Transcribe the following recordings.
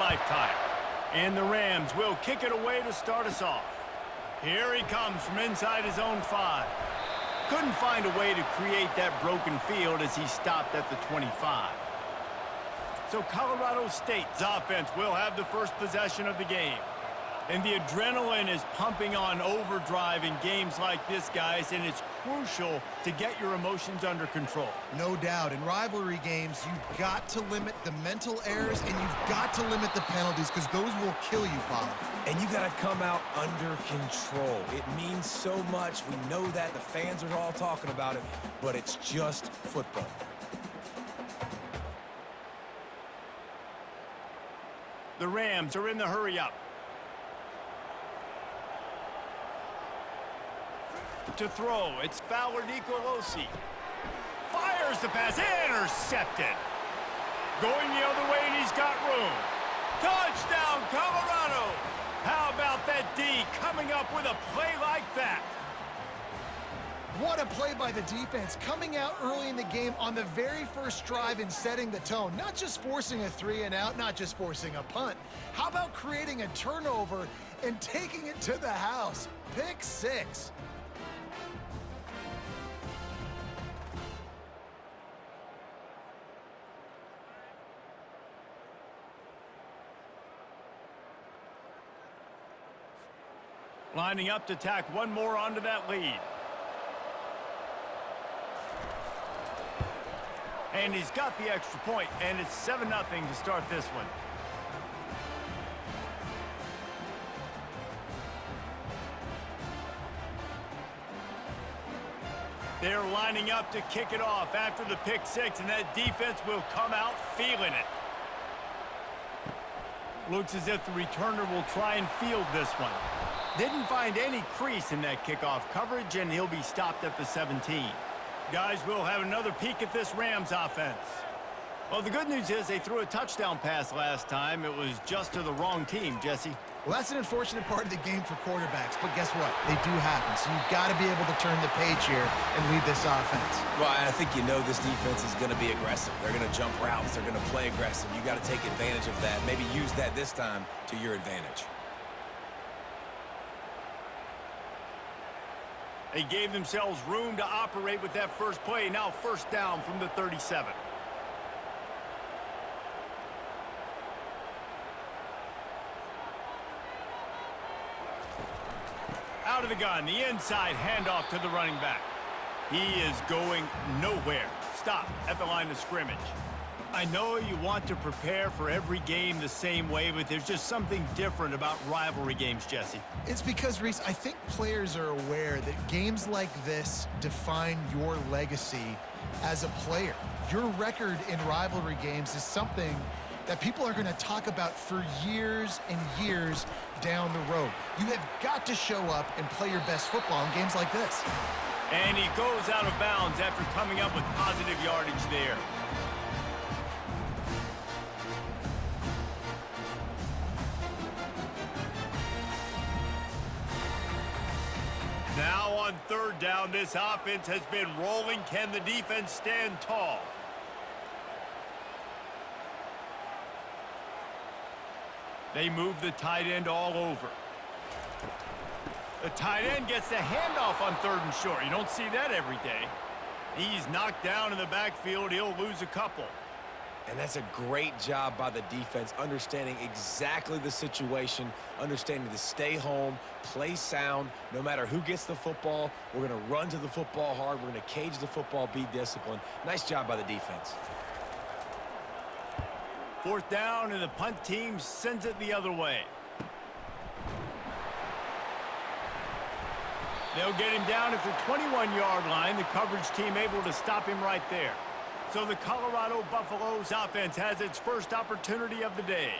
lifetime. And the Rams will kick it away to start us off. Here he comes from inside his own 5. Couldn't find a way to create that broken field as he stopped at the 25. So Colorado State's offense will have the first possession of the game. And the adrenaline is pumping on overdrive in games like this, guys, and it's crucial to get your emotions under control. No doubt. In rivalry games, you've got to limit the mental errors and you've got to limit the penalties because those will kill you, Paulo. And you got to come out under control. It means so much. We know that. The fans are all talking about it, but it's just football. The Rams are in the hurry-up. To throw, it's Fowler Nicolosi. Fires the pass, intercepted. Going the other way, and he's got room. Touchdown, Colorado! How about that D coming up with a play like that? What a play by the defense, coming out early in the game on the very first drive and setting the tone. Not just forcing a 3 and out, not just forcing a punt. How about creating a turnover and taking it to the house? Pick 6. Lining up to tack one more onto that lead. And he's got the extra point, and it's 7-0 to start this one. They're lining up to kick it off after the pick 6, and that defense will come out feeling it. Looks as if the returner will try and field this one. Didn't find any crease in that kickoff coverage, and he'll be stopped at the 17. Guys, we'll have another peek at this Rams offense. Well, the good news is they threw a touchdown pass last time. It was just to the wrong team, Jesse. Well, that's an unfortunate part of the game for quarterbacks, but guess what? They do happen, so you've got to be able to turn the page here and lead this offense. Well, I think you know this defense is going to be aggressive. They're going to jump routes. They're going to play aggressive. You got to take advantage of that. Maybe use that this time to your advantage. They gave themselves room to operate with that first play. Now first down from the 37. Out of the gun, the inside handoff to the running back. He is going nowhere. Stop at the line of scrimmage. I know you want to prepare for every game the same way, but there's just something different about rivalry games, Jesse. It's because, Reese, I think players are aware that games like this define your legacy as a player. Your record in rivalry games is something that people are going to talk about for years and years down the road. You have got to show up and play your best football in games like this. And he goes out of bounds after coming up with positive yardage there. Now on third down, this offense has been rolling. Can the defense stand tall? They move the tight end all over. The tight end gets the handoff on 3rd and short. You don't see that every day. He's knocked down in the backfield. He'll lose a couple. And that's a great job by the defense, understanding exactly the situation, understanding to stay home, play sound. No matter who gets the football, we're going to run to the football hard. We're going to cage the football, be disciplined. Nice job by the defense. 4th down, and the punt team sends it the other way. They'll get him down at the 21-yard line. The coverage team able to stop him right there. So the Colorado Buffaloes offense has its first opportunity of the day.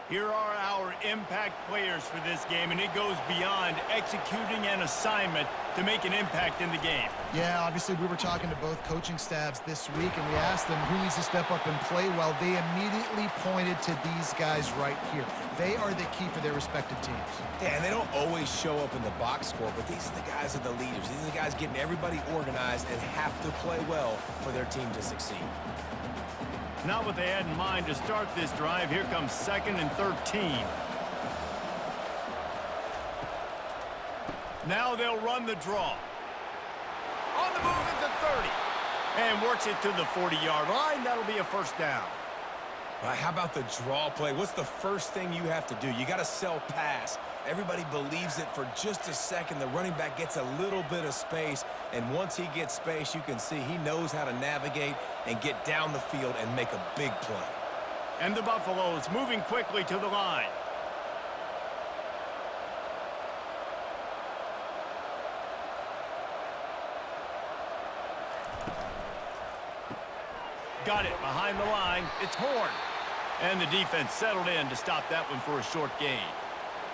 Here are our impact players for this game, and it goes beyond executing an assignment to make an impact in the game. Yeah, obviously we were talking to both coaching staffs this week, and we asked them who needs to step up and play well. They immediately pointed to these guys right here. They are the key for their respective teams. Yeah, and they don't always show up in the box score, but these are the guys that are the leaders. These are the guys getting everybody organized and have to play well for their team to succeed. Not what they had in mind to start this drive. Here comes 2nd and 13. Now they'll run the draw. On the move at the 30. And works it to the 40-yard line. That'll be a first down. All right, how about the draw play? What's the first thing you have to do? You got to sell pass. Everybody believes it for just a second. The running back gets a little bit of space, and once he gets space, you can see he knows how to navigate and get down the field and make a big play. And the Buffaloes moving quickly to the line. Got it behind the line. It's Horn. And the defense settled in to stop that one for a short gain.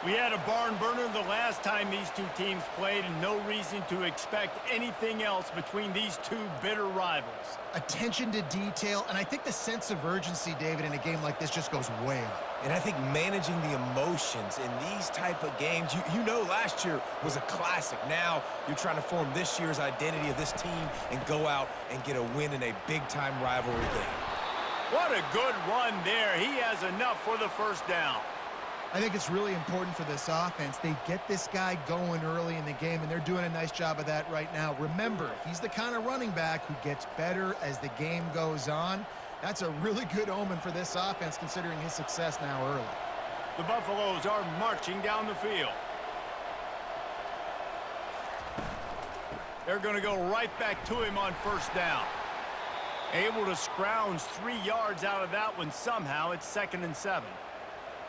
We had a barn burner the last time these two teams played, and no reason to expect anything else between these two bitter rivals. Attention to detail, and I think the sense of urgency, David, in a game like this just goes way up. And I think managing the emotions in these type of games, you know last year was a classic. Now you're trying to form this year's identity of this team and go out and get a win in a big-time rivalry game. What a good run there. He has enough for the first down. I think it's really important for this offense. They get this guy going early in the game, and they're doing a nice job of that right now. Remember, he's the kind of running back who gets better as the game goes on. That's a really good omen for this offense, considering his success now early. The Buffaloes are marching down the field. They're going to go right back to him on first down. Able to scrounge 3 yards out of that one somehow. It's 2nd and 7.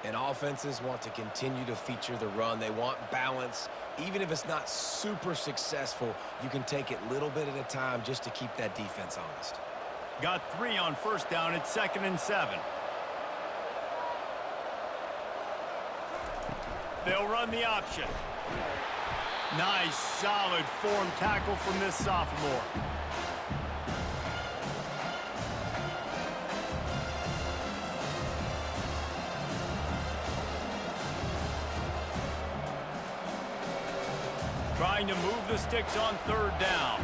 And offenses want to continue to feature the run. They want balance. Even if it's not super successful, you can take it little bit at a time just to keep that defense honest. Got 3 on first down. It's 2nd and 7. They'll run the option. Nice, solid form tackle from this sophomore. Trying to move the sticks on third down.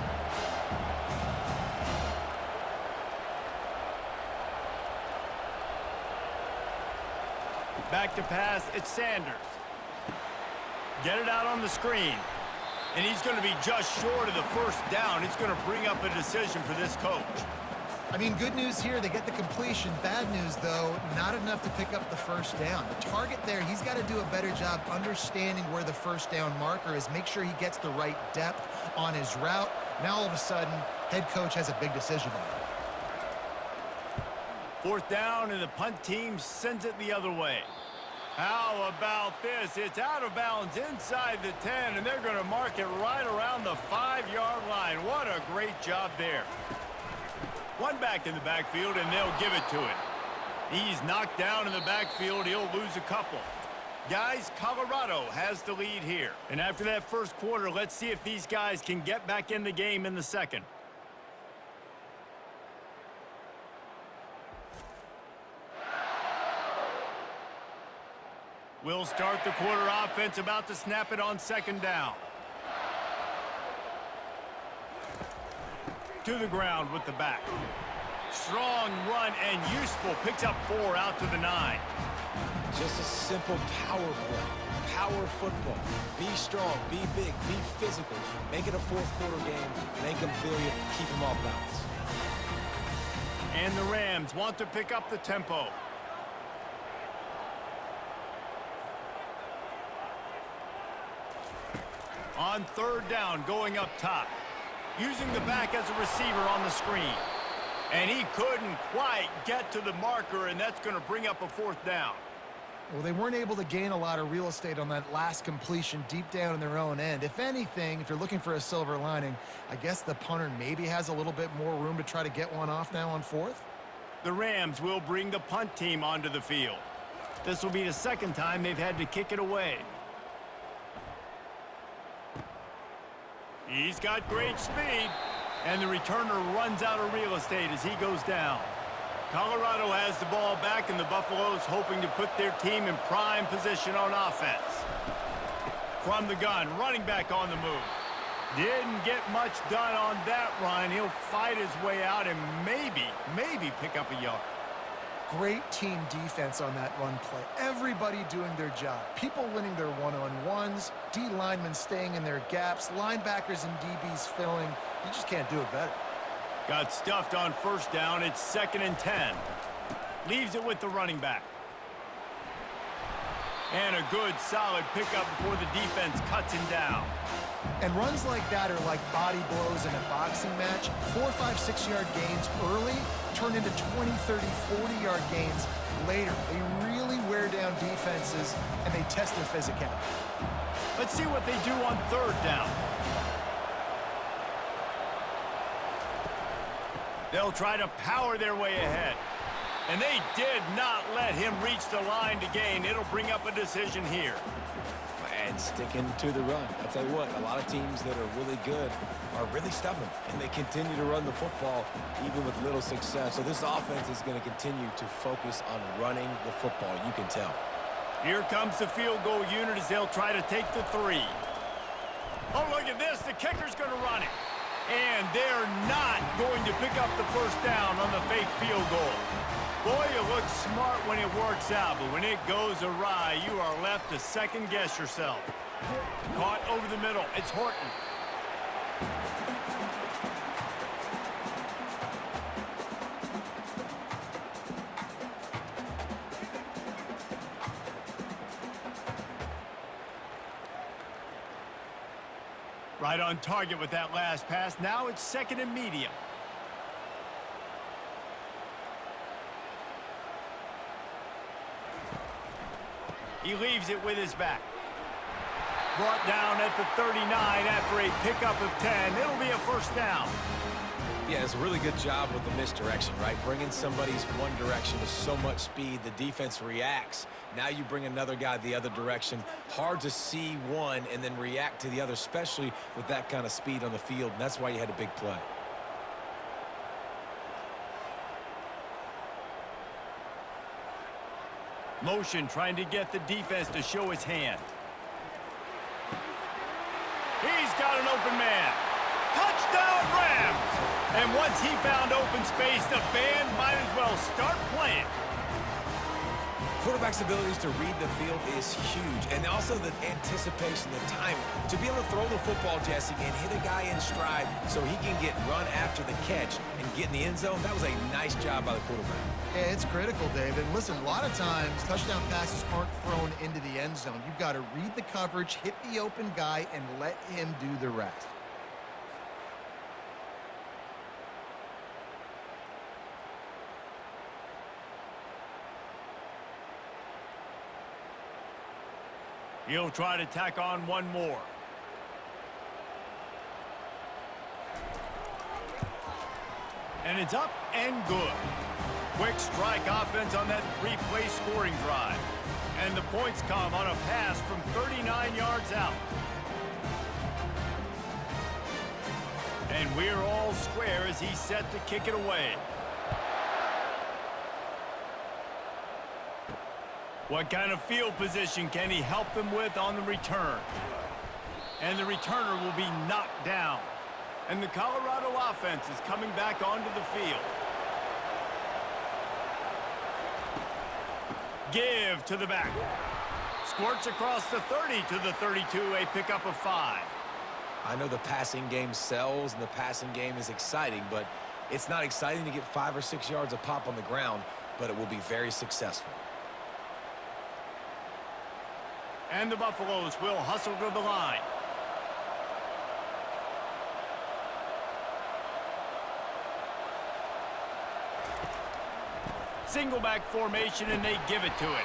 Back to pass, it's Sanders. Get it out on the screen. And he's going to be just short of the first down. It's going to bring up a decision for this coach. I mean, good news here, they get the completion. Bad news, though, not enough to pick up the first down. The target there, he's got to do a better job understanding where the first down marker is, make sure he gets the right depth on his route. Now, all of a sudden, head coach has a big decision to make. 4th down, and the punt team sends it the other way. How about this? It's out of bounds inside the 10, and they're going to mark it right around the 5-yard line. What a great job there. One back in the backfield, and they'll give it to him. He's knocked down in the backfield. He'll lose a couple. Guys, Colorado has the lead here. And after that first quarter, let's see if these guys can get back in the game in the second. We'll start the quarter offense, about to snap it on 2nd down. To the ground with the back. Strong run and useful. Picks up 4 out to the 9. Just a simple power play. Power football. Be strong, be big, be physical. Make it a fourth quarter game. Make them feel you. Keep them off balance. And the Rams want to pick up the tempo. On 3rd down, going up top. Using the back as a receiver on the screen. And he couldn't quite get to the marker, and that's going to bring up a 4th down. Well, they weren't able to gain a lot of real estate on that last completion deep down in their own end. If anything, if you're looking for a silver lining, I guess the punter maybe has a little bit more room to try to get one off now on 4th. The Rams will bring the punt team onto the field. This will be the 2nd time they've had to kick it away. He's got great speed, and the returner runs out of real estate as he goes down. Colorado has the ball back, and the Buffaloes hoping to put their team in prime position on offense. From the gun, running back on the move. Didn't get much done on that run. He'll fight his way out and maybe pick up a yard. Great team defense on that run play. Everybody doing their job. People winning their one-on-ones, D linemen staying in their gaps, linebackers and DBs filling. You just can't do it better. Got stuffed on first down. It's 2nd and 10. Leaves it with the running back. And a good, solid pickup before the defense cuts him down. And runs like that are like body blows in a boxing match. 4, 5, 6-yard gains early turn into 20, 30, 40-yard gains later. They really wear down defenses, and they test their physicality. Let's see what they do on 3rd down. They'll try to power their way ahead. And they did not let him reach the line to gain. It'll bring up a decision here. And sticking to the run. I'll tell you what, a lot of teams that are really good are really stubborn, and they continue to run the football even with little success. So this offense is going to continue to focus on running the football. You can tell. Here comes the field goal unit as they'll try to take the 3. Oh, look at this. The kicker's going to run it. And they're not going to pick up the first down on the fake field goal. Boy, you look smart when it works out, but when it goes awry, you are left to second-guess yourself. Caught over the middle. It's Horton. Right on target with that last pass. Now it's 2nd and medium. He leaves it with his back. Brought down at the 39 after a pickup of 10. It'll be a first down. Yeah, it's a really good job with the misdirection, right? Bringing somebody's one direction with so much speed, the defense reacts. Now you bring another guy the other direction. Hard to see one and then react to the other, especially with that kind of speed on the field, and that's why you had a big play. Motion trying to get the defense to show his hand. He's got an open man. Touchdown Rams! And once he found open space, the band might as well start playing. Quarterback's abilities to read the field is huge, and also the anticipation, the timing. To be able to throw the football, Jesse, and hit a guy in stride so he can get run after the catch and get in the end zone, that was a nice job by the quarterback. Yeah, it's critical, David. Listen, a lot of times, touchdown passes aren't thrown into the end zone. You've got to read the coverage, hit the open guy, and let him do the rest. He'll try to tack on one more. And it's up and good. Quick strike offense on that 3-play scoring drive. And the points come on a pass from 39 yards out. And we're all square as he's set to kick it away. What kind of field position can he help them with on the return? And the returner will be knocked down. And the Colorado offense is coming back onto the field. Give to the back. Squirts across the 30 to the 32, a pickup of 5. I know the passing game sells and the passing game is exciting, but it's not exciting to get 5 or 6 yards of pop on the ground, but it will be very successful. And the Buffaloes will hustle to the line. Single back formation, and they give it to it.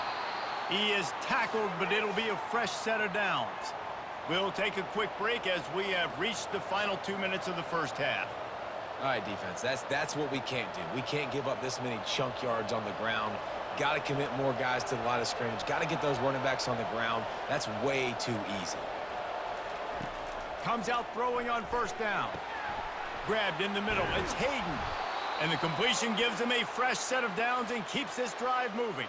He is tackled, but it'll be a fresh set of downs. We'll take a quick break as we have reached the final 2 minutes of the first half. All right, defense, that's what we can't do. We can't give up this many chunk yards on the ground. Got to commit more guys to the line of scrimmage. Got to get those running backs on the ground. That's way too easy. Comes out throwing on first down. Grabbed in the middle. It's Hayden. And the completion gives him a fresh set of downs and keeps this drive moving.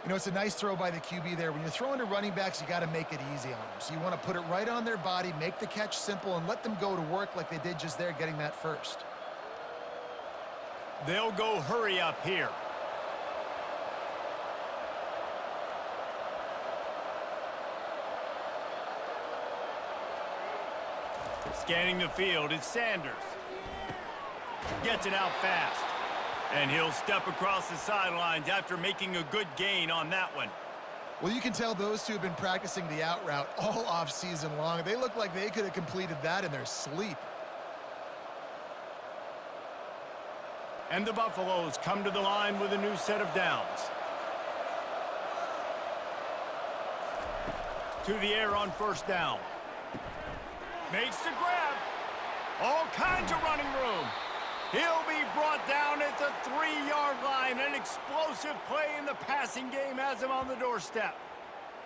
You know, it's a nice throw by the QB there. When you're throwing to running backs, you got to make it easy on them. So you want to put it right on their body, make the catch simple, and let them go to work like they did just there, getting that first. They'll go hurry up here. Scanning the field, it's Sanders. Gets it out fast. And he'll step across the sidelines after making a good gain on that one. Well, you can tell those two have been practicing the out route all off-season long. They look like they could have completed that in their sleep. And the Buffaloes come to the line with a new set of downs. To the air on first down. Makes the grab. All kinds of running room. He'll be brought down at the 3-yard line. An explosive play in the passing game has him on the doorstep.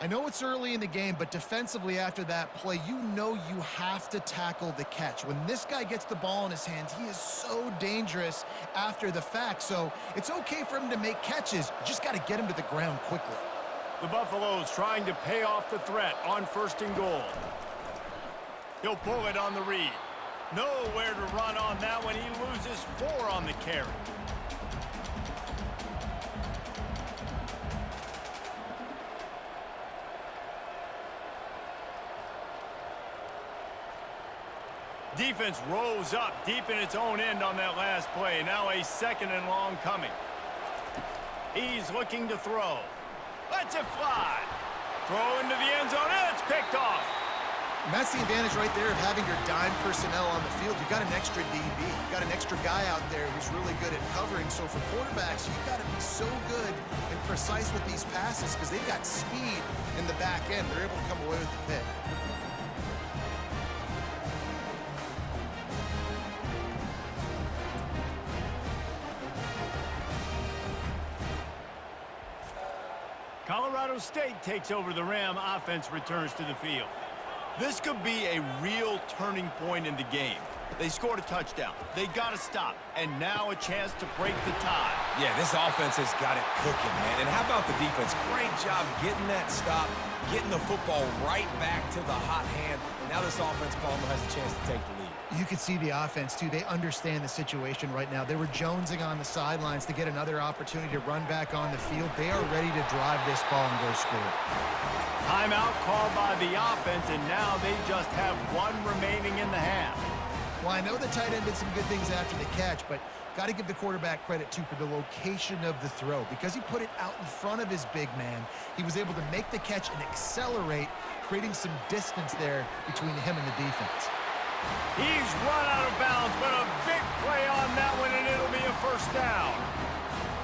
I know it's early in the game, but defensively after that play, you know you have to tackle the catch. When this guy gets the ball in his hands, he is so dangerous after the fact. So it's okay for him to make catches. You just got to get him to the ground quickly. The Buffaloes trying to pay off the threat on first and goal. He'll pull it on the read. Nowhere to run on that one. He loses 4 on the carry. Defense rose up deep in its own end on that last play. Now a second and long coming. He's looking to throw. Lets it fly. Throw into the end zone. And it's picked off. And that's the advantage right there of having your dime personnel on the field. You've got an extra DB. You've got an extra guy out there who's really good at covering. So for quarterbacks, you've got to be so good and precise with these passes because they've got speed in the back end. They're able to come away with the pick. Colorado State takes over the Ram. Offense returns to the field. This could be a real turning point in the game. They scored a touchdown. They got to stop. And now a chance to break the tie. Yeah, this offense has got it cooking, man. And how about the defense? Great job getting that stop, getting the football right back to the hot hand. Now this offense, Palmer, has a chance to take the lead. You can see the offense, too. They understand the situation right now. They were jonesing on the sidelines to get another opportunity to run back on the field. They are ready to drive this ball and go score. Timeout called by the offense, and now they just have 1 remaining in the half. Well, I know the tight end did some good things after the catch, but got to give the quarterback credit, too, for the location of the throw. Because he put it out in front of his big man, he was able to make the catch and accelerate, creating some distance there between him and the defense. He's run out of bounds, but a big play on that one, and it'll be a first down.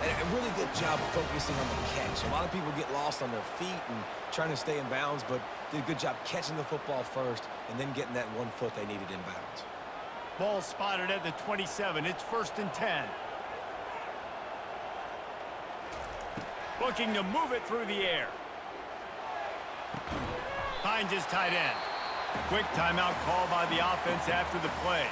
And a really good job focusing on the catch. A lot of people get lost on their feet and trying to stay in bounds, but did a good job catching the football first and then getting that 1 foot they needed in bounds. Ball spotted at the 27. It's 1st and 10. Looking to move it through the air. Finds his tight end. Quick timeout call by the offense after the play.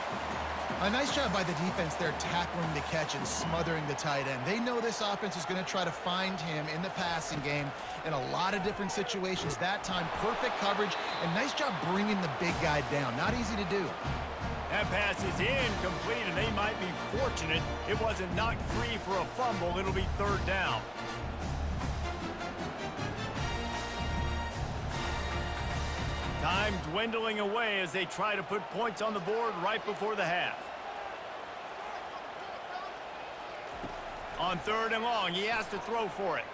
A nice job by the defense there tackling the catch and smothering the tight end. They know this offense is going to try to find him in the passing game in a lot of different situations. That time, perfect coverage and nice job bringing the big guy down. Not easy to do. That pass is incomplete, and they might be fortunate it wasn't knocked free for a fumble. It'll be 3rd down. Time dwindling away as they try to put points on the board right before the half. On 3rd and long, he has to throw for it.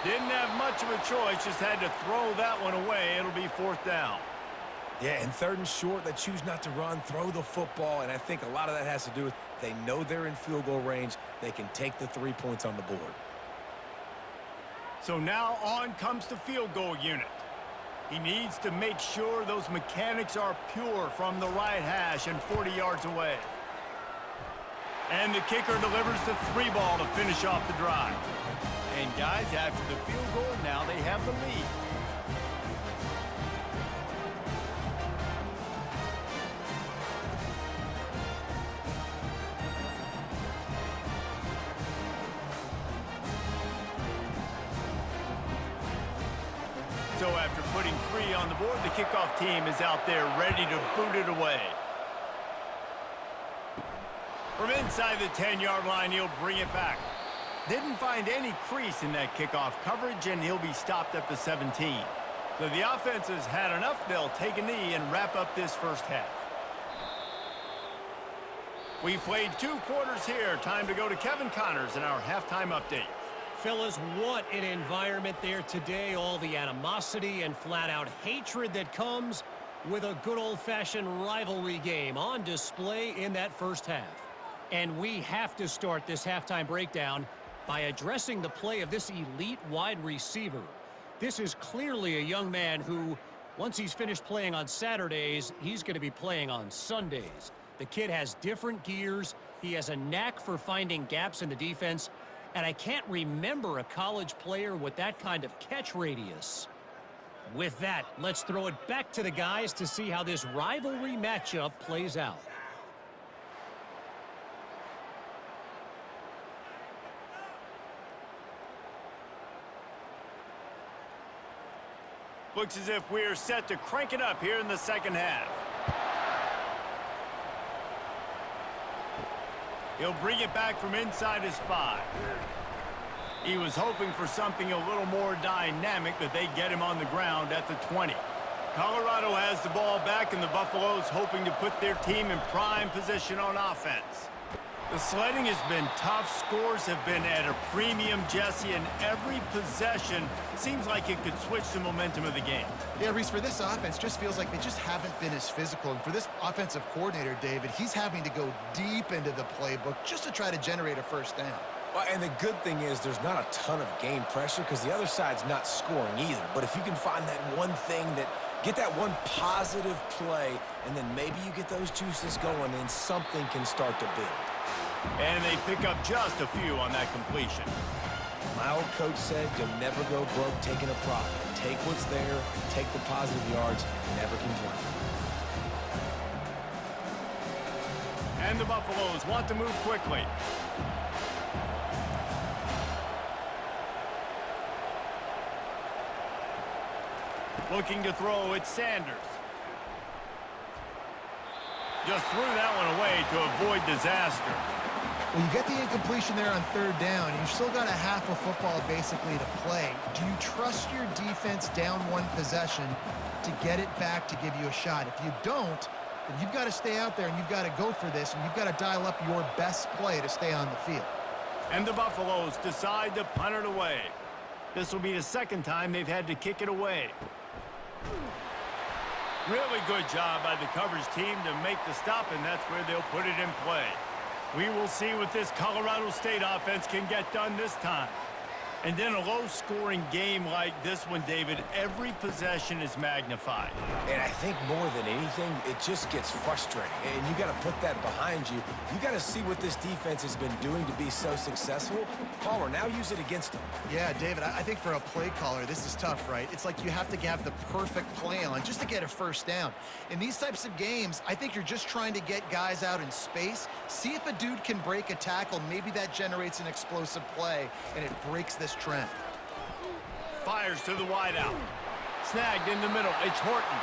Didn't have much of a choice, just had to throw that one away. It'll be 4th down. Yeah, and 3rd and short, they choose not to run, throw the football, and I think a lot of that has to do with they know they're in field goal range. They can take the 3 points on the board. So now on comes the field goal unit. He needs to make sure those mechanics are pure from the right hash and 40 yards away. And the kicker delivers the 3 ball to finish off the drive. And guys, after the field goal, now they have the lead. So after putting 3 on the board, the kickoff team is out there ready to boot it away. From inside the 10-yard line, he'll bring it back. Didn't find any crease in that kickoff coverage, and he'll be stopped at the 17. So the offense has had enough. They'll take a knee and wrap up this first half. We've played 2 quarters here. Time to go to Kevin Connors in our halftime update. Fellas, what an environment there today. All the animosity and flat-out hatred that comes with a good old-fashioned rivalry game on display in that first half. And we have to start this halftime breakdown by addressing the play of this elite wide receiver. This is clearly a young man who, once he's finished playing on Saturdays, he's going to be playing on Sundays. The kid has different gears. He has a knack for finding gaps in the defense. And I can't remember a college player with that kind of catch radius. With that, let's throw it back to the guys to see how this rivalry matchup plays out. Looks as if we're set to crank it up here in the second half. He'll bring it back from inside his 5. He was hoping for something a little more dynamic, but they get him on the ground at the 20. Colorado has the ball back, and the Buffaloes hoping to put their team in prime position on offense. The sledding has been tough. Scores have been at a premium, Jesse, and every possession seems like it could switch the momentum of the game. Yeah, Reese, for this offense, just feels like they just haven't been as physical. And for this offensive coordinator, David, he's having to go deep into the playbook just to try to generate a first down. Well, and the good thing is there's not a ton of game pressure because the other side's not scoring either. But if you can find that one thing get that one positive play, and then maybe you get those juices going, and something can start to build. And they pick up just a few on that completion. My old coach said you'll never go broke taking a profit. Take what's there, take the positive yards, and never complain. And the Buffaloes want to move quickly. Looking to throw, it's Sanders. Just threw that one away to avoid disaster. Well, you get the incompletion there on 3rd down. You've still got a half of football basically to play. Do you trust your defense down 1 possession to get it back to give you a shot? If you don't, then you've got to stay out there and you've got to go for this, and you've got to dial up your best play to stay on the field. And the Buffaloes decide to punt it away. This will be the 2nd time they've had to kick it away. Really good job by the coverage team to make the stop, and that's where they'll put it in play. We will see what this Colorado State offense can get done this time. And in a low-scoring game like this one, David, every possession is magnified. And I think more than anything, it just gets frustrating. And you got to put that behind you. You got to see what this defense has been doing to be so successful. Palmer, now use it against them. Yeah, David, I think for a play caller, this is tough, right? It's like you have to have the perfect play on just to get a first down. In these types of games, I think you're just trying to get guys out in space, see if a dude can break a tackle. Maybe that generates an explosive play, and it breaks this trend. Fires to the wideout. Snagged in the middle. It's Horton.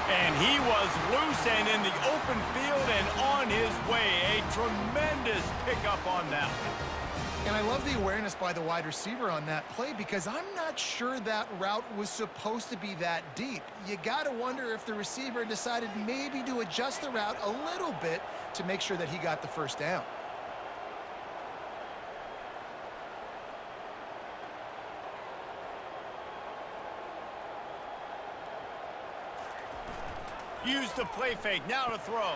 And he was loose and in the open field and on his way. A tremendous pickup on that one. And I love the awareness by the wide receiver on that play because I'm not sure that route was supposed to be that deep. You got to wonder if the receiver decided maybe to adjust the route a little bit to make sure that he got the first down. Use the play fake, now to throw.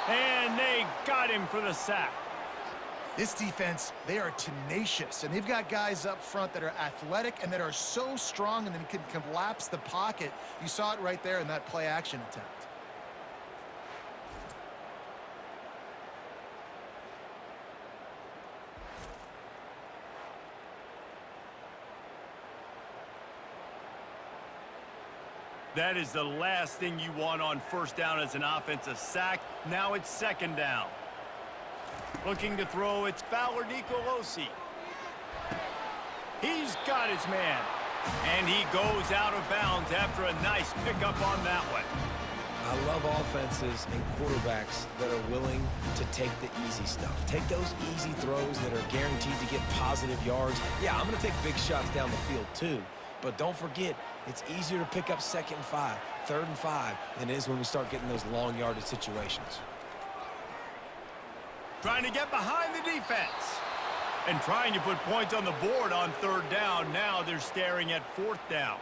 And they got him for the sack. This defense, they are tenacious, and they've got guys up front that are athletic and that are so strong and then can collapse the pocket. You saw it right there in that play action attempt. That is the last thing you want on first down as an offensive sack. Now it's 2nd down. Looking to throw, it's Fowler Nicolosi. He's got his man. And he goes out of bounds after a nice pickup on that one. I love offenses and quarterbacks that are willing to take the easy stuff. Take those easy throws that are guaranteed to get positive yards. Yeah, I'm going to take big shots down the field too. But don't forget, it's easier to pick up 2nd and 5, 3rd and 5 than it is when we start getting those long yardage situations. Trying to get behind the defense. And trying to put points on the board on 3rd down. Now they're staring at 4th down.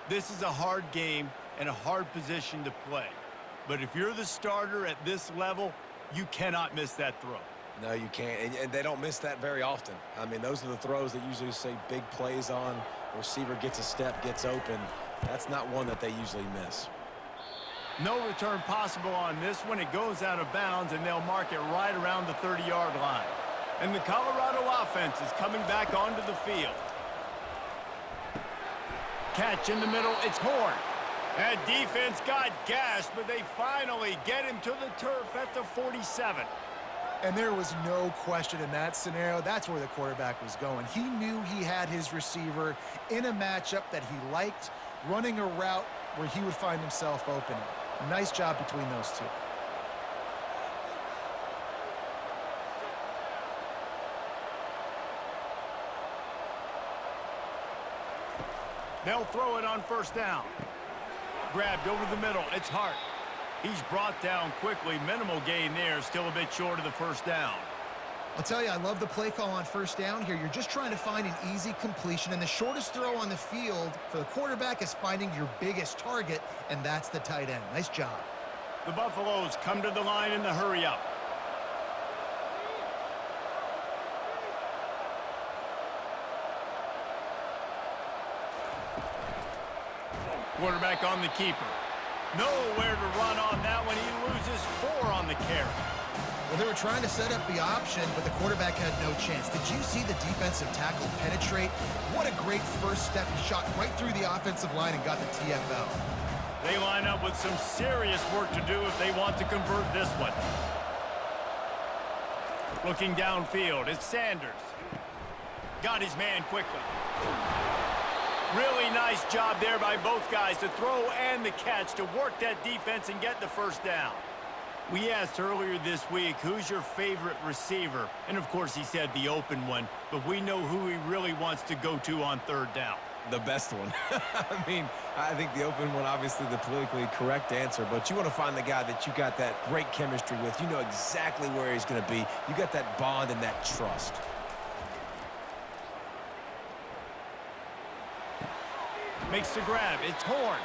This is a hard game and a hard position to play. But if you're the starter at this level, you cannot miss that throw. No, you can't, and they don't miss that very often. I mean, those are the throws that usually say big plays on. Receiver gets a step, gets open. That's not one that they usually miss. No return possible on this one. It goes out of bounds, and they'll mark it right around the 30-yard line. And the Colorado offense is coming back onto the field. Catch in the middle. It's Horn. That defense got gashed, but they finally get him to the turf at the 47. And there was no question in that scenario. That's where the quarterback was going. He knew he had his receiver in a matchup that he liked, running a route where he would find himself open. Nice job between those two. They'll throw it on 1st down. Grabbed over the middle. It's Hart. He's brought down quickly. Minimal gain there. Still a bit short of the 1st down. I'll tell you, I love the play call on 1st down here. You're just trying to find an easy completion, and the shortest throw on the field for the quarterback is finding your biggest target, and that's the tight end. Nice job. The Buffaloes come to the line in the hurry-up. Quarterback on the keeper. Nowhere to run on that one. He loses 4 on the carry. Well, they were trying to set up the option, but the quarterback had no chance. Did you see the defensive tackle penetrate? What a great first step. He shot right through the offensive line and got the TFL. They line up with some serious work to do if they want to convert this one. Looking downfield, it's Sanders. Got his man quickly. Really nice job there by both guys to throw and the catch to work that defense and get the 1st down. We asked earlier this week, who's your favorite receiver? And, of course, he said the open one, but we know who he really wants to go to on 3rd down. The best one. I mean, I think the open one, obviously the politically correct answer, but you want to find the guy that you got that great chemistry with. You know exactly where he's going to be. You got that bond and that trust. Makes the grab. It's Horn.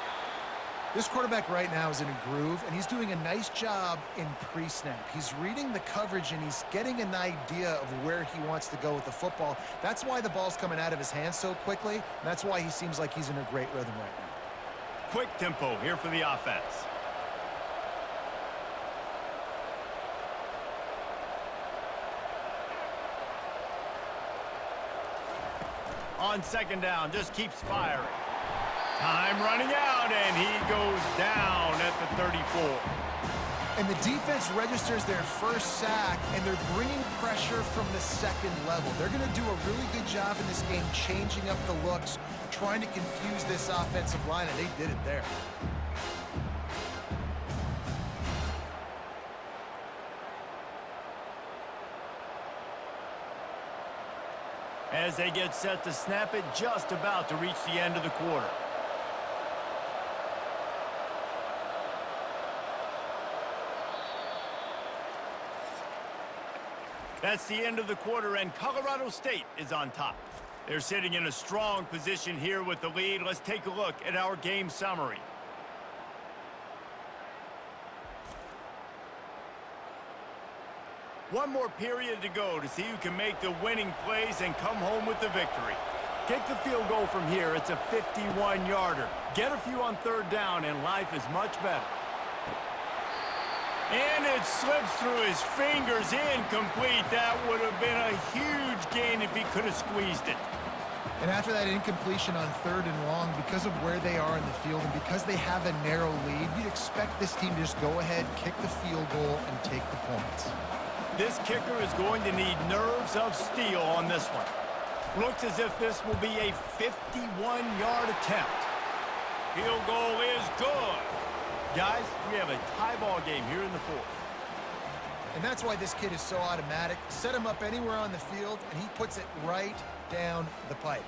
This quarterback right now is in a groove, and he's doing a nice job in pre-snap. He's reading the coverage, and he's getting an idea of where he wants to go with the football. That's why the ball's coming out of his hands so quickly, and that's why he seems like he's in a great rhythm right now. Quick tempo here for the offense. On 2nd down, just keeps firing. Time running out, and he goes down at the 34. And the defense registers their 1st sack, and they're bringing pressure from the 2nd level. They're going to do a really good job in this game changing up the looks, trying to confuse this offensive line, and they did it there. As they get set to snap it, just about to reach the end of the quarter. That's the end of the quarter, and Colorado State is on top. They're sitting in a strong position here with the lead. Let's take a look at our game summary. One more period to go to see who can make the winning plays and come home with the victory. Take the field goal from here. It's a 51-yarder. Get a few on 3rd down, and life is much better. And it slips through his fingers, incomplete. That would have been a huge gain if he could have squeezed it. And after that incompletion on 3rd and long, because of where they are in the field and because they have a narrow lead, you'd expect this team to just go ahead, kick the field goal, and take the points. This kicker is going to need nerves of steel on this one. Looks as if this will be a 51-yard attempt. Field goal is good. Guys, we have a tie ball game here in the 4th. And that's why this kid is so automatic. Set him up anywhere on the field, and he puts it right down the pipe.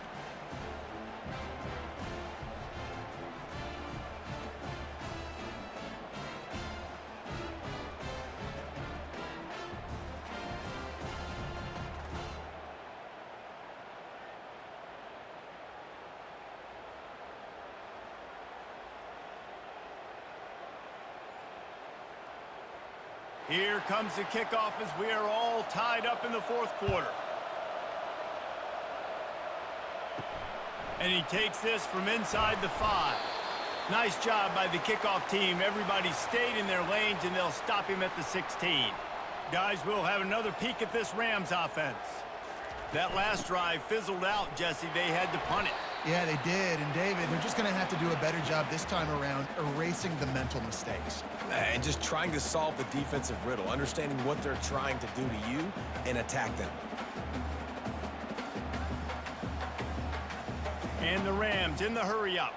Here comes the kickoff as we are all tied up in the fourth quarter. And he takes this from inside the 5. Nice job by the kickoff team. Everybody stayed in their lanes, and they'll stop him at the 16. Guys, we'll have another peek at this Rams offense. That last drive fizzled out, Jesse. They had to punt it. Yeah, they did. And, David, they're just going to have to do a better job this time around erasing the mental mistakes. And just trying to solve the defensive riddle, understanding what they're trying to do to you and attack them. And the Rams in the hurry-up.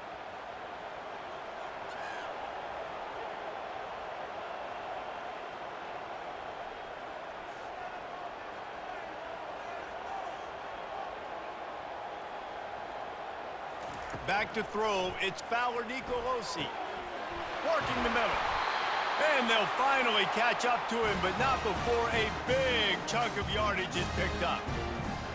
Back to throw, it's Fowler Nicolosi. Working the middle. And they'll finally catch up to him, but not before a big chunk of yardage is picked up.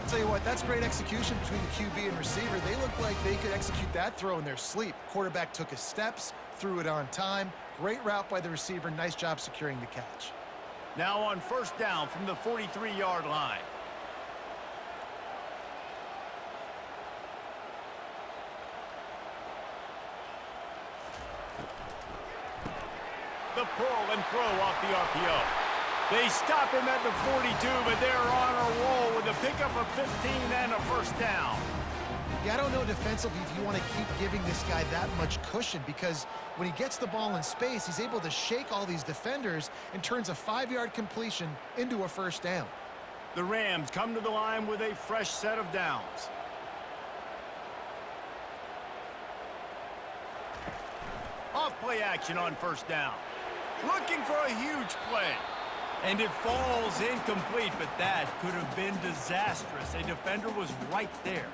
I'll tell you what, that's great execution between the QB and receiver. They look like they could execute that throw in their sleep. Quarterback took his steps, threw it on time. Great route by the receiver. Nice job securing the catch. Now on first down from the 43-yard line. The pull and throw off the RPO. They stop him at the 42, but they're on a roll with a pickup of 15 and a first down. Yeah, I don't know defensively if you want to keep giving this guy that much cushion, because when he gets the ball in space, he's able to shake all these defenders and turns a 5-yard completion into a first down. The Rams come to the line with a fresh set of downs. Off play action on first down. Looking for a huge play. And it falls incomplete, but that could have been disastrous. A defender was right there.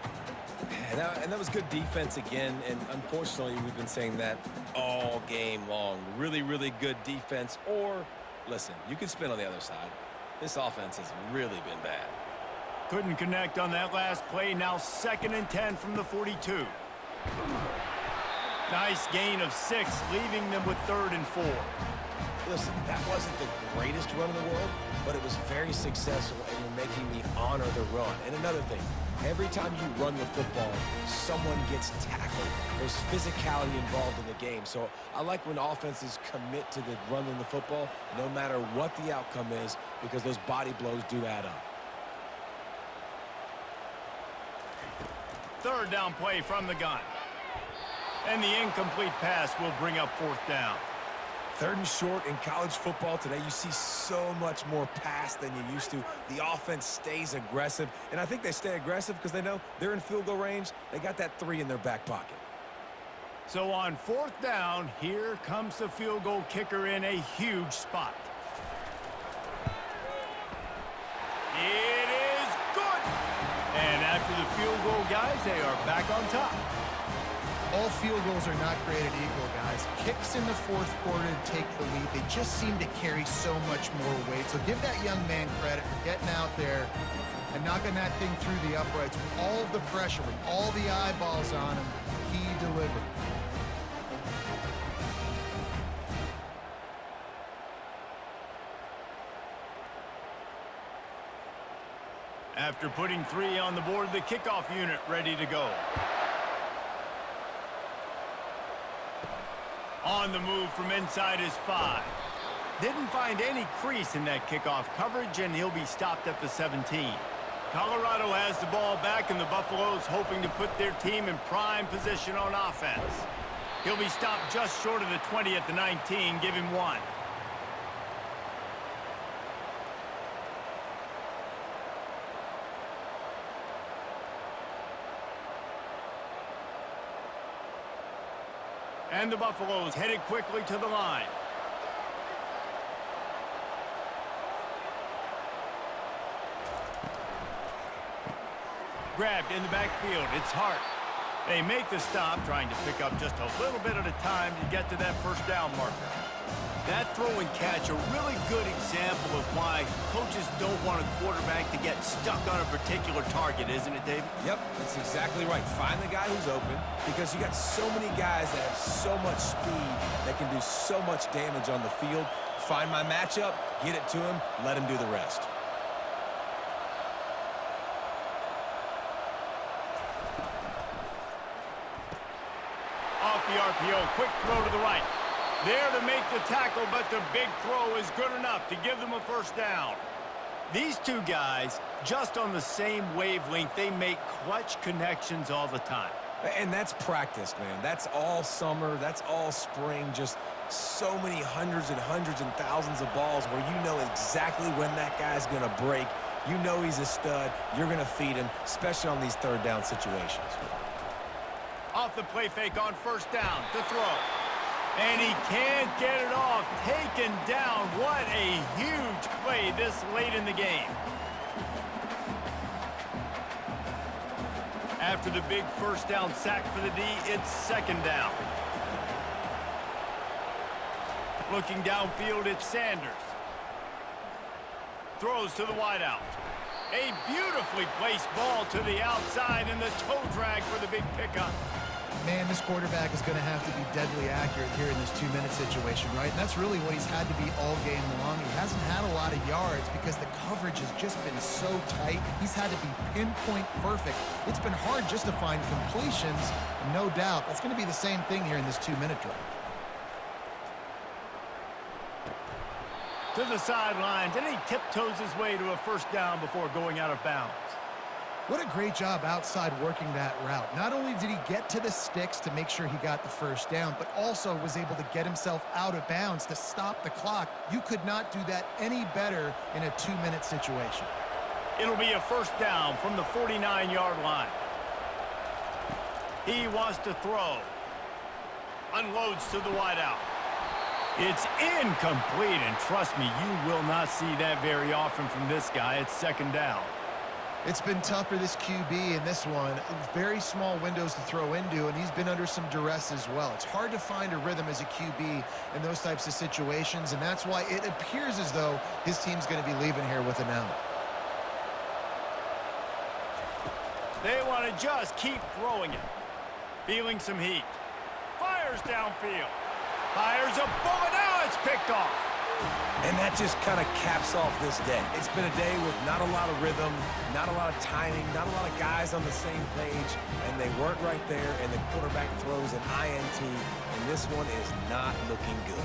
And that was good defense again, and unfortunately, we've been saying that all game long. Really, really good defense, or, listen, you can spin on the other side. This offense has really been bad. Couldn't connect on that last play. Now 2nd and 10 from the 42. Nice gain of 6, leaving them with 3rd and 4. Listen, that wasn't the greatest run in the world, but it was very successful, and you're making me honor the run. And another thing, every time you run the football, someone gets tackled. There's physicality involved in the game. So I like when offenses commit to the running the football, no matter what the outcome is, because those body blows do add up. 3rd down play from the gun. And the incomplete pass will bring up 4th down. 3rd and short in college football today, you see so much more pass than you used to. The offense stays aggressive, and I think they stay aggressive because they know they're in field goal range. They got that 3 in their back pocket. So on 4th down, here comes the field goal kicker in a huge spot. It is good! And after the field goal, guys, they are back on top. All field goals are not created equal, guys. Kicks in the 4th quarter to take the lead. They just seem to carry so much more weight. So give that young man credit for getting out there and knocking that thing through the uprights with all of the pressure, with all the eyeballs on him. He delivered. After putting 3 on the board, the kickoff unit ready to go. On the move from inside his 5. Didn't find any crease in that kickoff coverage, and he'll be stopped at the 17. Colorado has the ball back, and the Buffaloes hoping to put their team in prime position on offense. He'll be stopped just short of the 20 at the 19. Give him 1. And the Buffaloes headed quickly to the line. Grabbed in the backfield. It's Hart. They make the stop, trying to pick up just a little bit at a time to get to that first down marker. That throw and catch, a really good example of why coaches don't want a quarterback to get stuck on a particular target, isn't it, David? Yep, that's exactly right. Find the guy who's open, because you got so many guys that have so much speed that can do so much damage on the field. Find my matchup, Get it to him, let him do the rest. Off the RPO, quick throw to the right. There to make the tackle, but the big throw is good enough to give them a first down. These two guys, just on the same wavelength, they make clutch connections all the time. And that's practice, man. That's all summer. That's all spring. Just so many hundreds and thousands of balls where you know exactly when that guy's going to break. You know he's a stud. You're going to feed him, especially on these third down situations. Off the play fake on first down to throw. And he can't get it off. Taken down. What a huge play this late in the game. After the big first down sack for the D, it's second down. Looking downfield, it's Sanders. Throws to the wideout. A beautifully placed ball to the outside and the toe drag for the big pickup. Man, this quarterback is going to have to be deadly accurate here in this 2-minute situation, right? And that's really what he's had to be all game long. He hasn't had a lot of yards because the coverage has just been so tight. He's had to be pinpoint perfect. It's been hard just to find completions, no doubt. That's going to be the same thing here in this 2-minute drive. To the sidelines, and he tiptoes his way to a first down before going out of bounds. What a great job outside working that route. Not only did he get to the sticks to make sure he got the first down, but also was able to get himself out of bounds to stop the clock. You could not do that any better in a 2-minute situation. It'll be a first down from the 49-yard line. He wants to throw. Unloads to the wideout. It's incomplete, and trust me, you will not see that very often from this guy. It's second down. It's been tough for this QB in this one. Very small windows to throw into, and he's been under some duress as well. It's hard to find a rhythm as a QB in those types of situations, and that's why it appears as though his team's going to be leaving here with an out. They want to just keep throwing it. Feeling some heat. Fires downfield. Fires a bullet. Now it's picked off. And that just kind of caps off this day. It's been a day with not a lot of rhythm, not a lot of timing, not a lot of guys on the same page, and they weren't right there, and the quarterback throws an INT, and this one is not looking good.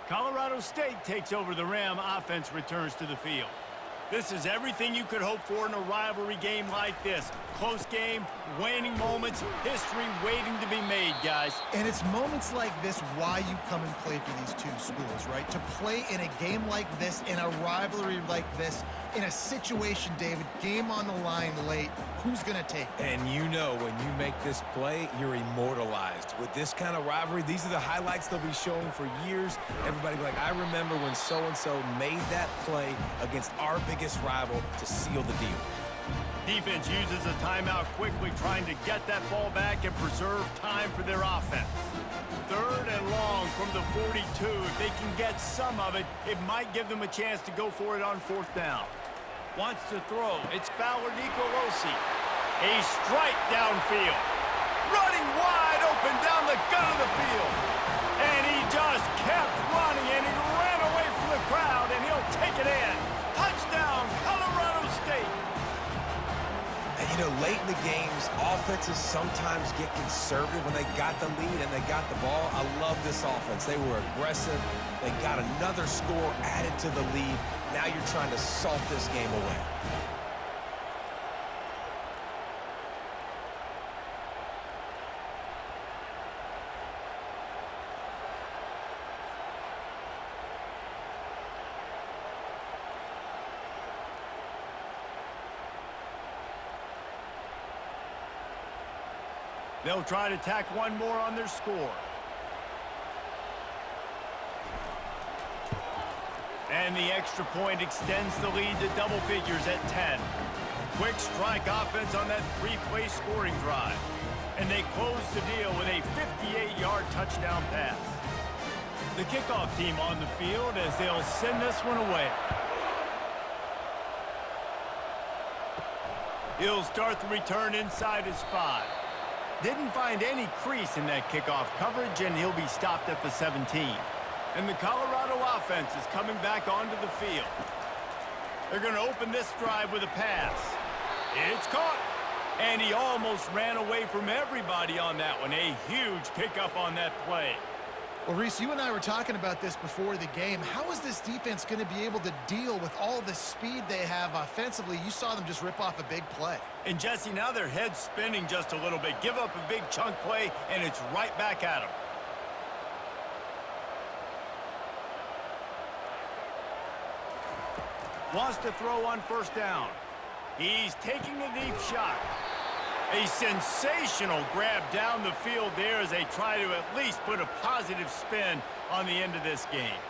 Colorado State takes over the Ram. Offense returns to the field. This is everything you could hope for in a rivalry game like this. Close game, waning moments, history waiting to be made, guys. And it's moments like this why you come and play for these two schools, right? To play in a game like this, in a rivalry like this, in a situation, David, game on the line late, who's going to take it? And you know when you make this play, you're immortalized. With this kind of rivalry, these are the highlights they'll be showing for years. Everybody will be like, I remember when so-and-so made that play against our biggest rival to seal the deal. Defense uses a timeout quickly, trying to get that ball back and preserve time for their offense. Third and long from the 42. If they can get some of it, it might give them a chance to go for it on fourth down. Wants to throw. It's Fowler Nicolosi. A strike downfield. Running wide open down the gut of the field. And he just kept running, and he ran away from the crowd, and he'll take it in. Touchdown, Colorado State. And, you know, late in the games, offenses sometimes get conservative when they got the lead and they got the ball. I love this offense. They were aggressive. They got another score added to the lead. Now you're trying to salt this game away. They'll try to tack one more on their score. And the extra point extends the lead to double figures at 10. Quick strike offense on that three-play scoring drive. And they close the deal with a 58-yard touchdown pass. The kickoff team on the field as they'll send this one away. He'll start the return inside his 5. Didn't find any crease in that kickoff coverage, and he'll be stopped at the 17. And the Colorado offense is coming back onto the field. They're going to open this drive with a pass. It's caught. And he almost ran away from everybody on that one. A huge pickup on that play. Well, Reese, you and I were talking about this before the game. How is this defense going to be able to deal with all the speed they have offensively? You saw them just rip off a big play. And Jesse, now their head's spinning just a little bit. Give up a big chunk play, and it's right back at them. Wants to throw on first down. He's taking a deep shot. A sensational grab down the field there as they try to at least put a positive spin on the end of this game.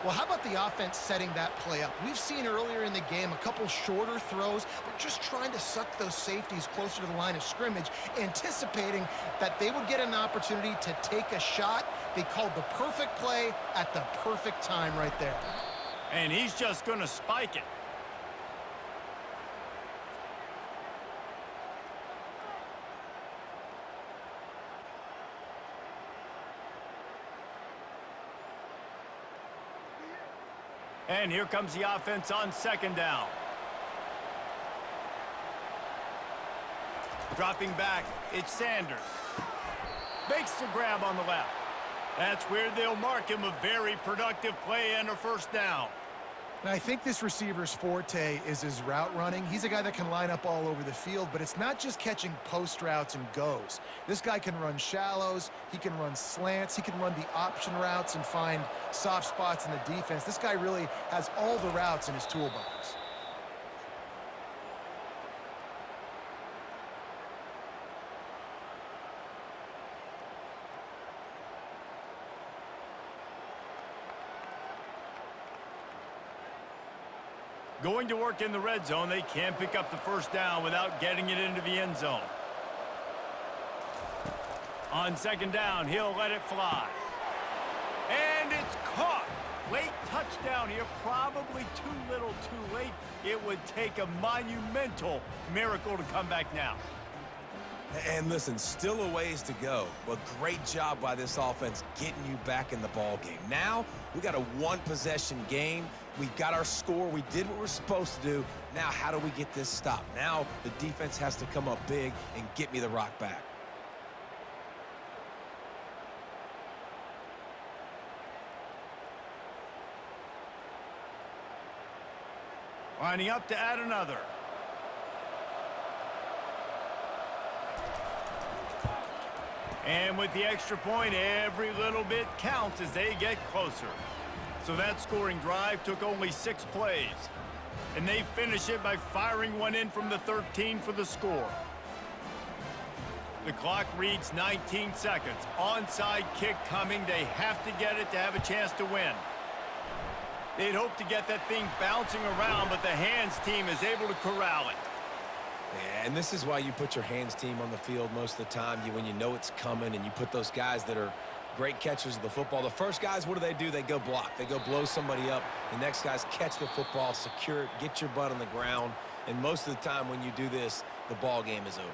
Well, how about the offense setting that play up? We've seen earlier in the game a couple shorter throws, but just trying to suck those safeties closer to the line of scrimmage, anticipating that they would get an opportunity to take a shot. They called the perfect play at the perfect time right there. And he's just going to spike it. And here comes the offense on second down. Dropping back, it's Sanders. Makes the grab on the left. That's where they'll mark him a very productive play and a first down. And I think this receiver's forte is his route running. He's a guy that can line up all over the field, but it's not just catching post routes and goes. This guy can run shallows, he can run slants, he can run the option routes and find soft spots in the defense. This guy really has all the routes in his toolbox. Going to work in the red zone, they can't pick up the first down without getting it into the end zone. On second down, he'll let it fly. And it's caught. Late touchdown here, probably too little too late. It would take a monumental miracle to come back now. And listen, still a ways to go, but great job by this offense getting you back in the ball game. Now, we got a one-possession game. We got our score. We did what we're supposed to do. Now, how do we get this stopped? Now, the defense has to come up big and get me the rock back. Lining up to add another. And with the extra point, every little bit counts as they get closer. So that scoring drive took only 6 plays. And they finish it by firing one in from the 13 for the score. The clock reads 19 seconds. Onside kick coming. They have to get it to have a chance to win. They'd hope to get that thing bouncing around, but the hands team is able to corral it. Yeah, and this is why you put your hands team on the field most of the time. When you know it's coming and you put those guys that are great catchers of the football. The first guys, what do? They go block. They go blow somebody up. The next guys catch the football, secure it, get your butt on the ground. And most of the time when you do this, the ball game is over.